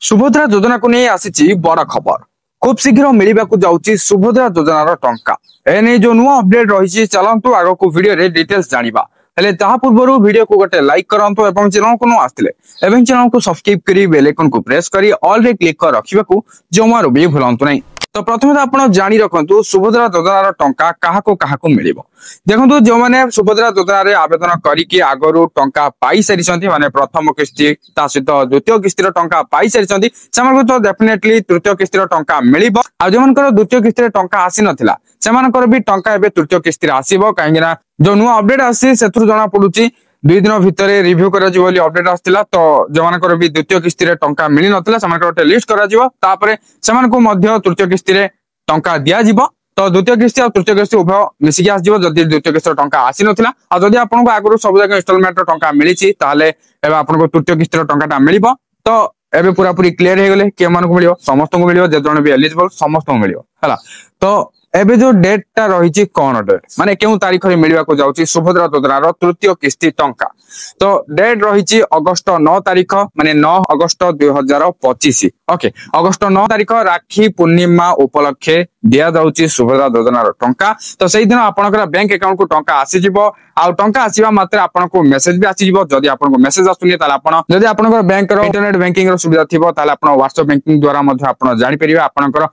सुभद्रा योजना को नहीं आसी बड़ खबर खूब शीघ्र मिलवाक जाऊँगी सुभद्रा योजनार टंका एने जो नुआ अपडेट रही चलतु आग को वीडियो डिटेल्स जाना हेले ता पूर्व वीडियो को गोटे लाइक करंतु एवं चैनल को आसते चैनल को सब्सक्राइब करी बेल आइकन को प्रेस करी ऑल रे क्लिक कर रखा जमार भी भूलंतु नहीं। तो प्रथम तो आप जानी रखु सुभद्रा योजनार टंका क्या मिलिबो। देखो जो मैंने सुभद्रा योजना आवेदन करके आगरू टंका पाई सारी माने प्रथम किस्ती ता सहित द्वितीय किस्तीर टंका पाई सारी तो डेफिनेटली तृतीय किस्तीर टंका मिलिबो। आ जो मानकर द्वितीय किस्तीर टंका आसी नथिला सेमानकर भी टंका एबे तृतीय किस्ती आसीबो काहेकि ना जो नुआ अपडेट आसी सेथुर जणा पडुची 2 दिन भितर रिव्यू करा जिवो बोली अपडेट आस्तिला। तो जो मानकर भी द्वितीय किस्ती रे टंका मिली नथिला सेमानकर गोटे लिस्ट करा जिवो तापरे सेमानको मध्य तृतीय किस्ती रे टंका दिया जिवो। तो द्वितीय किस्ती और तृतीय किस्ती उभय मिसिकी आसजिवो जदि द्वितीय किस्ती टंका आसी नथिला आ जदि आपनको आगु सब जगह इंस्टॉलमेंट टंका मिलिछि ताले एबे आपनको तृतीय किस्ती टंकाटा मिलिबो। तो एबे पूरा पूरी क्लियर हे गेले के मानको मिलिबो समस्त को मिलिबो जे जण भी एलिजिबल समस्त को मिलिबो हला। तो एबे जो डेट टा रही कौन डेट माने केउ तारीख रे मिलवा को जाउची सुभद्रा योजनार तृतीय किस्ती टंका। तो डेट रही अगस्त 9 तारीख माने 9 अगस्त 2025 ओके अगस्त 9 तारीख राखी पूर्णिमा उपलक्षे दिया जाउची सुभद्रा योजनार टंका। तो सेही दिन आपनकर बैंक अकाउंट को टंका आसी जिवो आ टंका आसीबा मात्र आपनको मेसेज भी आसी जिवो। जदि आपनको मेसेज आसुनी ताले आपण जदि आपनकर बैंक रो इंटरनेट बैंकिंग रो सुविधा थिबो ताले आपण व्हाट्सएप बैंकिंग द्वारा मध्ये आपण जानि परिबे आपनकर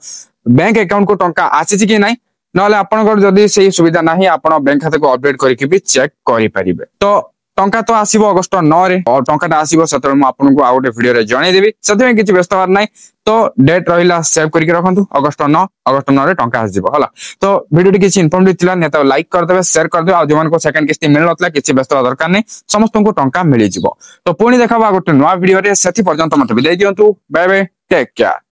बैंक अकाउंट को टंका आसी कि नहीं नले आपनकर जदि सही सुविधा नहीं आपण बैंक खाते को अपडेट करके भी चेक करि परिबे। तो टंका तो आसीबो अगस्त 9 रे और टंकाटा आसीबो सेतरे म आपनको आ गोटे वीडियो रे जणै देबी सेते किछि व्यस्त हर नाही। तो डेट रहिला सेव करके रखंतु अगस्त 9 रे टंका आसीबो हला। तो वीडियो किछि इन्फॉर्मेटिव थिला ने तो लाइक कर देबे शेयर कर देबे आ जमान को सेकंड किस्ती मिल नतला किछि व्यस्त दरकार नै समस्त को टंका मिलि जिवो। तो पुणी देखाबा गोटे नवा वीडियो रे सेति पर्यंत मते विदाई दियंतु बाय बाय टेक केयर।